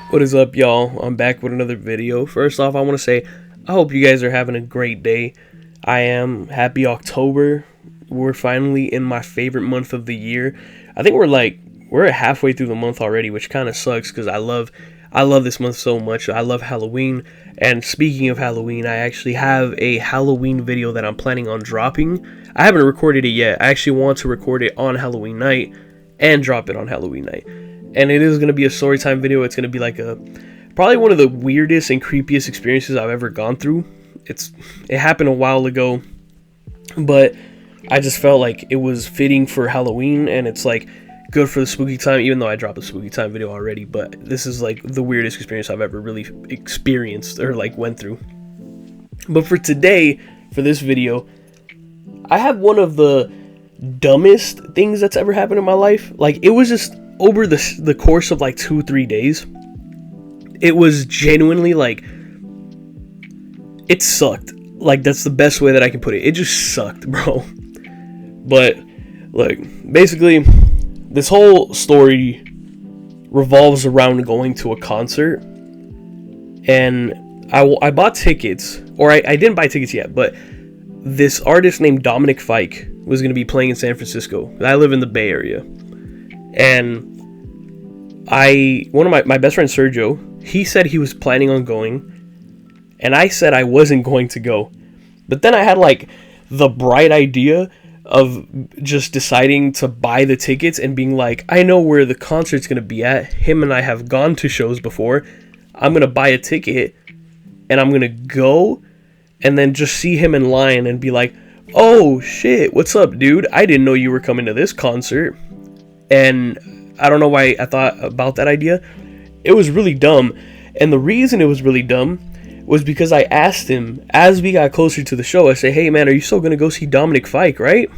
What is up, y'all? I'm back with another video. First off, I want to say I hope you guys are having a great day. I am happy October. We're finally in my favorite month of the year. I think we're halfway through the month already, which kind of sucks because I love this month so much. I love Halloween. And speaking of Halloween, I actually have a Halloween video that I'm planning on dropping. I haven't recorded it yet. I actually want to record it on Halloween night and drop it on Halloween night. And it is going to be a story time video. It's going to be like probably one of the weirdest and creepiest experiences I've ever gone through. It happened a while ago, but I just felt like it was fitting for Halloween, and it's like good for the spooky time, even though I dropped a spooky time video already. But this is like the weirdest experience I've ever really experienced or like went through. But for today, for this video, I have one of the dumbest things that's ever happened in my life. Like, it was just over the course of like 2-3 days. It was genuinely like, it sucked. Like, that's the best way that I can put it. It just sucked, bro. But look, basically this whole story revolves around going to a concert, and I bought tickets, or I didn't buy tickets yet, but this artist named Dominic Fike was going to be playing in San Francisco. I live in the Bay Area. And one of my best friend Sergio, he said he was planning on going, and I said I wasn't going to go. But then I had like the bright idea of just deciding to buy the tickets and being like, I know where the concert's going to be at. Him and I have gone to shows before. I'm going to buy a ticket and I'm going to go and then just see him in line and be like, oh shit, what's up, dude? I didn't know you were coming to this concert. And I don't know why I thought about that idea. It was really dumb. And the reason it was really dumb was because I asked him, as we got closer to the show, I said, hey man, are you still going to go see Dominic Fike, right?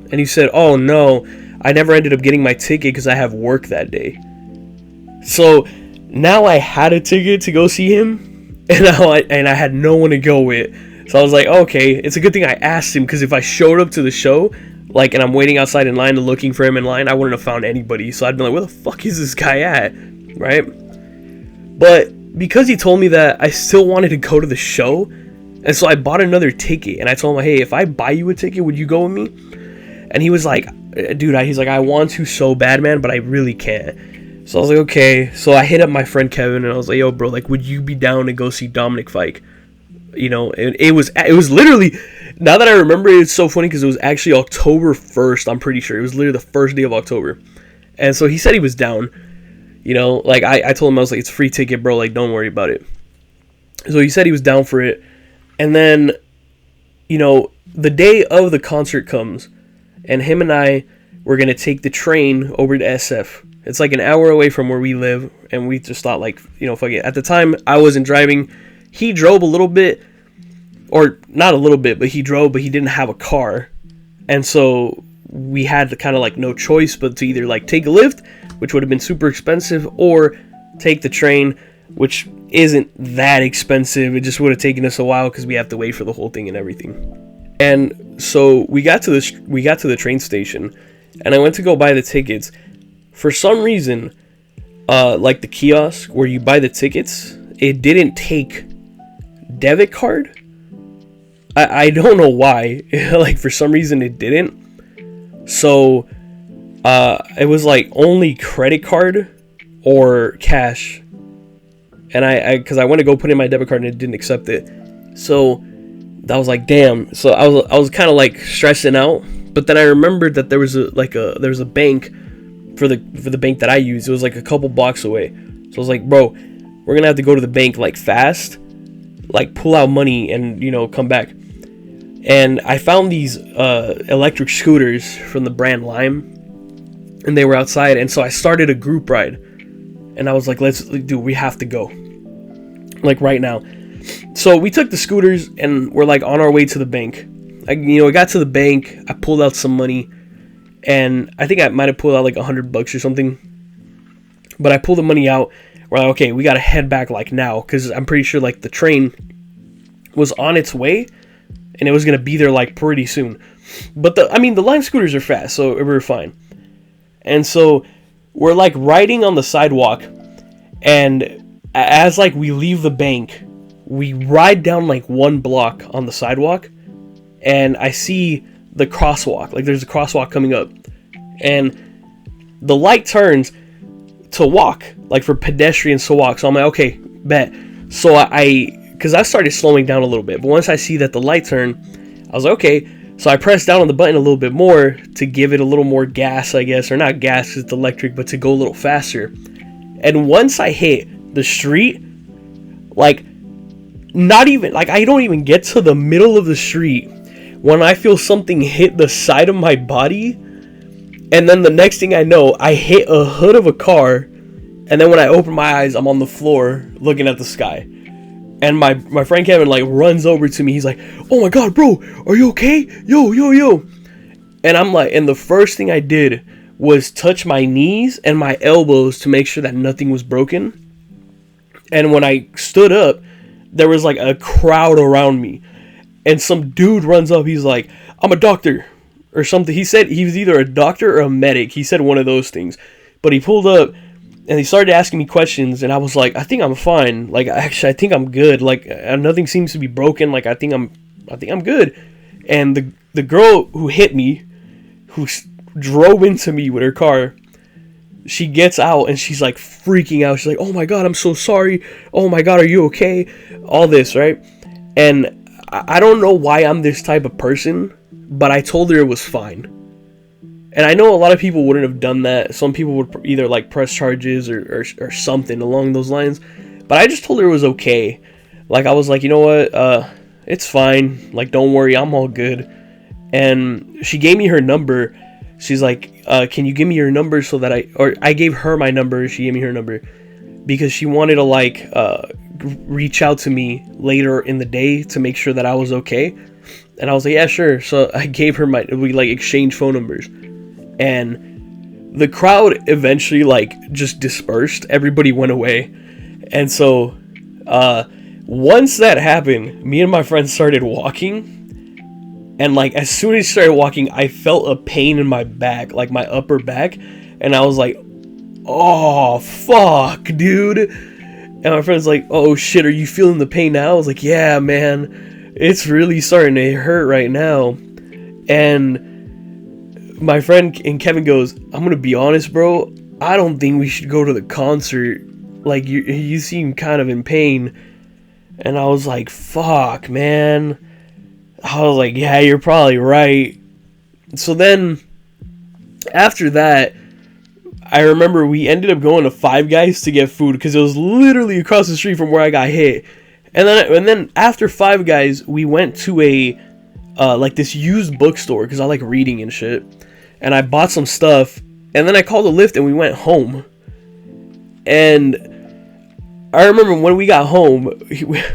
And he said, oh no, I never ended up getting my ticket because I have work that day. So now I had a ticket to go see him, and I had no one to go with. So I was like, okay, it's a good thing I asked him, because if I showed up to the show, like, and I'm waiting outside in line and looking for him in line, I wouldn't have found anybody. So I'd be like, where the fuck is this guy at? Right? But because he told me that, I still wanted to go to the show. And so I bought another ticket. And I told him, hey, if I buy you a ticket, would you go with me? And he was like, dude, he's like, I want to so bad, man, but I really can't. So I was like, okay. So I hit up my friend Kevin, and I was like, yo, bro, like, would you be down to go see Dominic Fike? You know, it was literally, now that I remember it, it's so funny because it was actually October 1st, I'm pretty sure. It was literally the first day of October. And so he said he was down, you know, like I told him, I was like, it's a free ticket, bro, like, don't worry about it. So he said he was down for it. And then, you know, the day of the concert comes, and him and I were going to take the train over to SF. It's like an hour away from where we live, and we just thought, like, you know, fuck it. At the time, I wasn't driving. He drove a little bit, or not a little bit, but he drove, but he didn't have a car. And so we had kind of like no choice but to either like take a Lyft, which would have been super expensive, or take the train, which isn't that expensive. It just would have taken us a while because we have to wait for the whole thing and everything. And so we got to the train station, and I went to go buy the tickets. For some reason, like the kiosk where you buy the tickets, it didn't take debit card. I don't know why. Like, for some reason it didn't. So it was like only credit card or cash. And I because I went to go put in my debit card and it didn't accept it. So I was like, damn. So I was kind of like stressing out. But then I remembered that there was a bank for the bank that I used. It was like a couple blocks away. So I was like, bro, we're gonna have to go to the bank like fast, like pull out money and, you know, come back. And I found these electric scooters from the brand Lime, and they were outside. And so I started a group ride, and I was like, we have to go, like, right now. So we took the scooters and we're like on our way to the bank. I got to the bank, I pulled out some money, and I think I might have pulled out like $100 or something. But I pulled the money out. We're like, okay, we gotta head back like now, because I'm pretty sure like the train was on its way, and it was gonna be there like pretty soon. But the Lime scooters are fast, so we were fine. And so we're like riding on the sidewalk, and as like we leave the bank, we ride down like one block on the sidewalk, and I see the crosswalk. Like there's a crosswalk coming up, and the light turns to walk, like for pedestrians to walk. So I'm like, okay, bet. So because I started slowing down a little bit, but once I see that the light turned, I was like, okay. So I pressed down on the button a little bit more to give it a little more gas, I guess, or not gas because it's electric, but to go a little faster. And once I hit the street, like, not even, like, I don't even get to the middle of the street when I feel something hit the side of my body, and then the next thing I know, I hit a hood of a car, and then when I open my eyes, I'm on the floor looking at the sky. And my friend Kevin, like, runs over to me. He's like, oh my god, bro, are you okay? Yo. And I'm like, and the first thing I did was touch my knees and my elbows to make sure that nothing was broken. And when I stood up, there was like a crowd around me. And some dude runs up. He's like, I'm a doctor or something. He said he was either a doctor or a medic. He said one of those things. But he pulled up and he started asking me questions, and I was like, I think I'm fine. Like, actually, I think I'm good. Like, nothing seems to be broken. Like, I think I'm good. And the girl who hit me, who drove into me with her car, she gets out and she's like freaking out. She's like, oh my god, I'm so sorry. Oh my god, are you okay? All this, right? And I don't know why I'm this type of person, but I told her it was fine. And I know a lot of people wouldn't have done that. Some people would either like press charges or something along those lines. But I just told her it was okay. Like, I was like, you know what? It's fine. Like, don't worry. I'm all good. And she gave me her number. She's like, can you give me your number so that I gave her my number. She gave me her number because she wanted to like reach out to me later in the day to make sure that I was okay. And I was like, yeah, sure. So I gave her we like exchanged phone numbers. And the crowd eventually like just dispersed. Everybody went away. And so once that happened, me and my friend started walking. And like as soon as I started walking, I felt a pain in my back, like my upper back. And I was like, oh fuck, dude. And my friend's like, oh shit, are you feeling the pain now? I was like, yeah, man, it's really starting to hurt right now. And my friend and Kevin goes, I'm gonna be honest, bro, I don't think we should go to the concert. Like, you seem kind of in pain. And I was like, fuck, man. I was like, yeah, you're probably right. So then, after that, I remember we ended up going to Five Guys to get food because it was literally across the street from where I got hit. And then after Five Guys, we went to a like this used bookstore because I like reading and shit. And I bought some stuff, and then I called a Lyft and we went home. And I remember when we got home,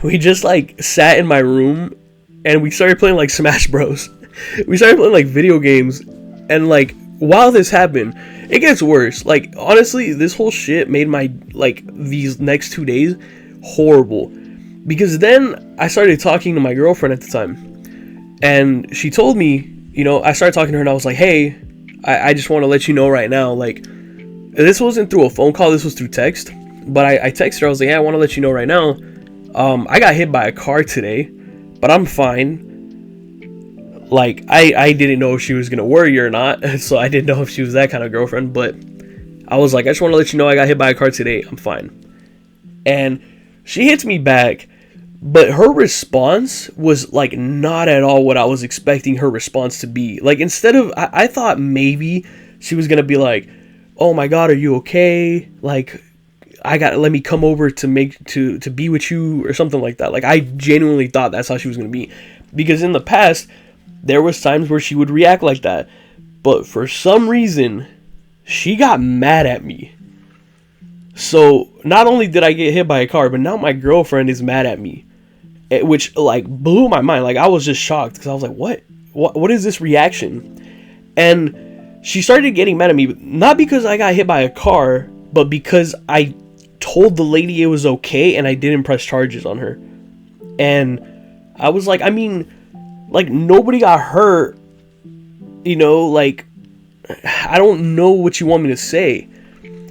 we just like sat in my room and we started playing like Smash Bros. We started playing like video games, and like while this happened, it gets worse. Like, honestly, this whole shit made my like these next 2 days horrible, because then I started talking to my girlfriend at the time, and she told me, you know, I started talking to her and I was like, hey, I just want to let you know right now, like, this wasn't through a phone call, this was through text. But I texted her, I was like, hey, I want to let you know right now, I got hit by a car today, but I'm fine. Like, I didn't know if she was going to worry or not, so I didn't know if she was that kind of girlfriend, but I was like, I just want to let you know I got hit by a car today, I'm fine. And she hits me back, but her response was like not at all what I was expecting her response to be. Like, instead of, I thought maybe she was going to be like, oh my god, are you okay? Like, let me come over to be with you or something like that. Like, I genuinely thought that's how she was going to be. Because in the past, there was times where she would react like that. But for some reason, she got mad at me. So, not only did I get hit by a car, but now my girlfriend is mad at me. Which, like, blew my mind. Like, I was just shocked. Because I was like, what is this reaction? And she started getting mad at me. Not because I got hit by a car, but because I told the lady it was okay and I didn't press charges on her. And I was like, I mean, like, nobody got hurt, you know, like, I don't know what you want me to say.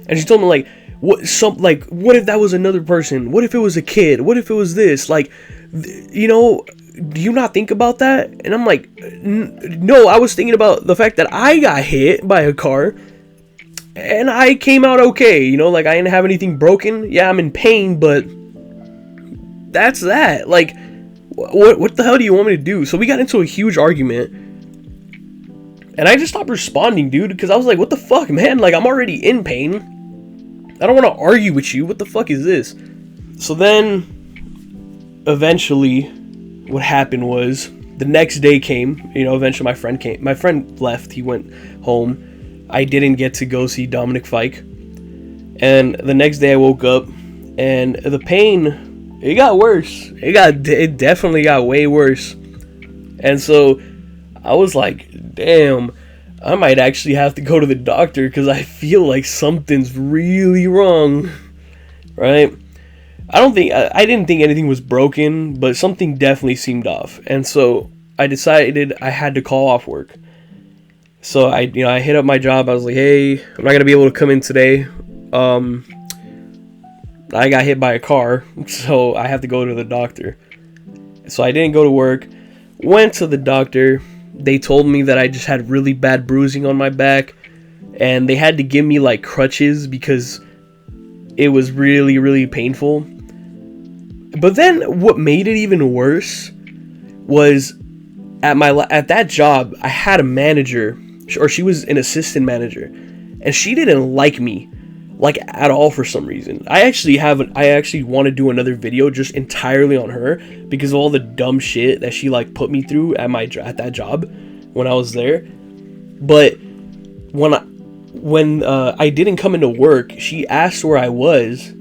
And she told me, like, What if that was another person? What if it was a kid? What if it was this? Like, you know, do you not think about that? And I'm like, no, I was thinking about the fact that I got hit by a car and I came out okay, you know, like I didn't have anything broken. Yeah, I'm in pain, but that's that. Like, what the hell do you want me to do? So we got into a huge argument and I just stopped responding, dude, because I was like, what the fuck, man? Like, I'm already in pain. I don't want to argue with you. What the fuck is this? So then, eventually, what happened was, the next day came. You know, eventually my friend came. My friend left. He went home. I didn't get to go see Dominic Fike. And the next day I woke up, and the pain, it got worse. It definitely got way worse. And so, I was like, damn, I might actually have to go to the doctor because I feel like something's really wrong, right? I didn't think anything was broken, but something definitely seemed off. And so I decided I had to call off work. So I hit up my job. I was like, hey, I'm not going to be able to come in today. I got hit by a car, so I have to go to the doctor. So I didn't go to work, went to the doctor. They told me that I just had really bad bruising on my back, and they had to give me like crutches because it was really, really painful. But then what made it even worse was at that job, I had a manager, or she was an assistant manager, and she didn't like me like at all for some reason. I actually want to do another video just entirely on her because of all the dumb shit that she like put me through at that job when I was there. But when I didn't come into work, she asked where I was,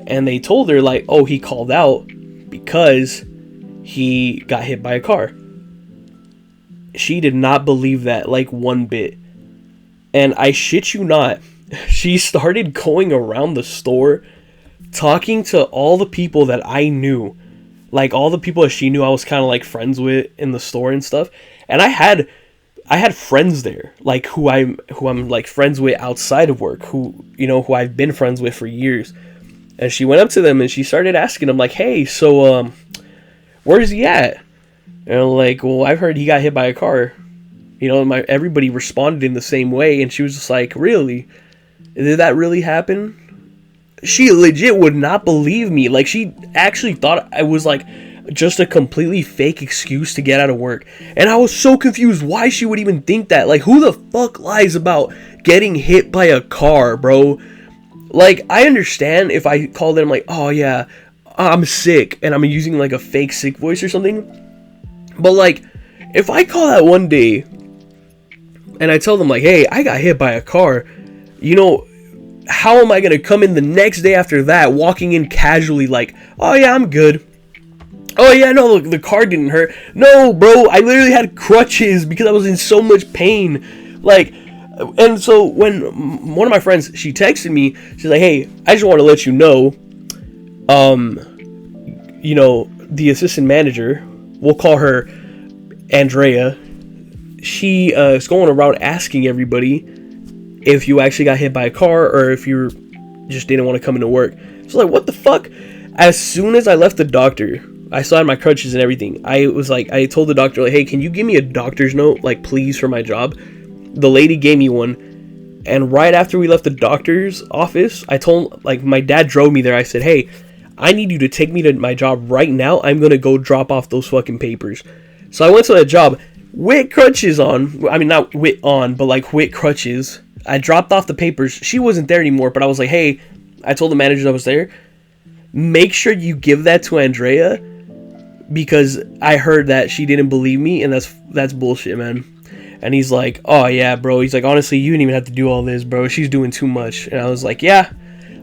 and they told her like, oh, he called out because he got hit by a car. She did not believe that like one bit. And I shit you not, she started going around the store talking to all the people that I knew. Like all the people that she knew I was kind of like friends with in the store and stuff. And I had friends there, like who I'm like friends with outside of work, who I've been friends with for years. And she went up to them and she started asking them like, hey, so where's he at? And I'm like, well, I've heard he got hit by a car. Everybody responded in the same way, and she was just like, really? Did that really happen? She legit would not believe me. Like, she actually thought I was like just a completely fake excuse to get out of work. And I was so confused why she would even think that. Like, who the fuck lies about getting hit by a car, bro? Like, I understand if I called them like, oh yeah, I'm sick, and I'm using like a fake sick voice or something. But like, if I call that one day and I tell them like, hey, I got hit by a car, how am I going to come in the next day after that, walking in casually like, oh yeah, I'm good. Oh yeah, no, the car didn't hurt. No, bro, I literally had crutches because I was in so much pain. Like, and so when one of my friends, she texted me, she's like, hey, I just want to let you know, the assistant manager, we'll call her Andrea, she is going around asking everybody if you actually got hit by a car or if you just didn't want to come into work. So like, what the fuck? As soon as I left the doctor, I still had my crutches and everything. I told the doctor like, hey, can you give me a doctor's note, like please, for my job? The lady gave me one, and right after we left the doctor's office, I told, like, my dad drove me there. I said, hey, I need you to take me to my job right now. I'm gonna go drop off those fucking papers. So I went to that job with crutches on. I mean, not with on, but like with crutches. I dropped off the papers. She wasn't there anymore, but I was like, hey, I told the manager I was there, make sure you give that to Andrea, because I heard that she didn't believe me, and that's bullshit, man. And he's like, oh yeah, bro. He's like, honestly, you didn't even have to do all this, bro. She's doing too much. And I was like, yeah,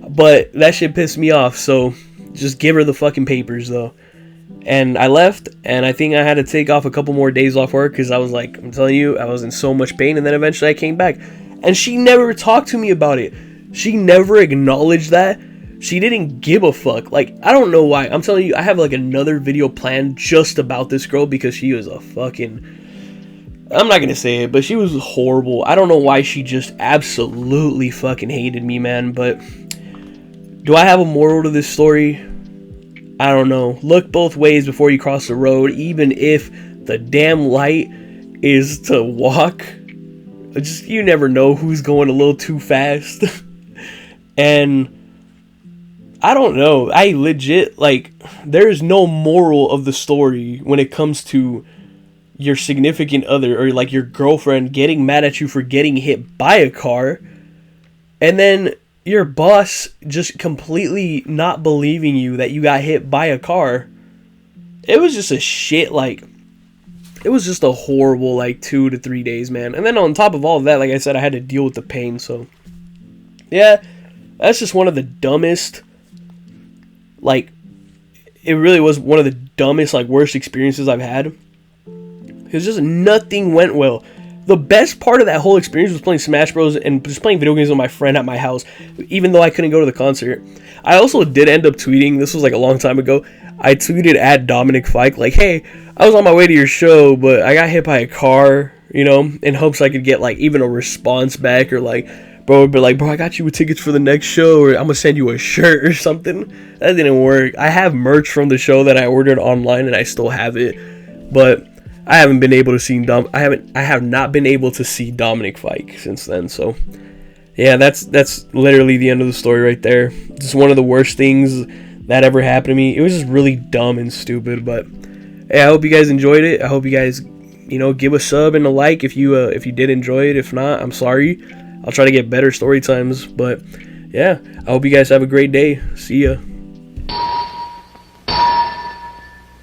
but that shit pissed me off, so just give her the fucking papers, though. And I left, and I think I had to take off a couple more days off work, because I was like, I'm telling you, I was in so much pain. And then eventually I came back, and she never talked to me about it. She never acknowledged that. She didn't give a fuck. Like, I don't know why. I'm telling you, I have like another video planned just about this girl, because she was a fucking, I'm not gonna say it, but she was horrible. I don't know why she just absolutely fucking hated me, man. But Do I have a moral to this story? I don't know. Look both ways before you cross the road, even if the damn light is to walk. Just, you never know who's going a little too fast. And I don't know. I legit, like, there's no moral of the story when it comes to your significant other or like your girlfriend getting mad at you for getting hit by a car, and then your boss just completely not believing you that you got hit by a car. It was just a shit, like, it was just a horrible, like, 2 to 3 days, man. And then on top of all of that, like I said, I had to deal with the pain, so yeah, that's just one of the dumbest, like, it really was one of the dumbest, like, worst experiences I've had. Because just nothing went well. The best part of that whole experience was playing Smash Bros. And just playing video games with my friend at my house, even though I couldn't go to the concert. I also did end up tweeting, this was like a long time ago, I tweeted at Dominic Fike, like, hey, I was on my way to your show, but I got hit by a car, you know, in hopes I could get, like, even a response back, or, like, bro would be like, bro, I got you with tickets for the next show, or I'm gonna send you a shirt or something. That didn't work. I have merch from the show that I ordered online, and I still have it, but I haven't been able to see I have not been able to see Dominic Fike since then. So yeah, that's literally the end of the story right there. Just one of the worst things that ever happened to me. It was just really dumb and stupid, but hey, I hope you guys enjoyed it. I hope you guys, you know, give a sub and a like if you did enjoy it. If not, I'm sorry. I'll try to get better story times, but yeah, I hope you guys have a great day. See ya.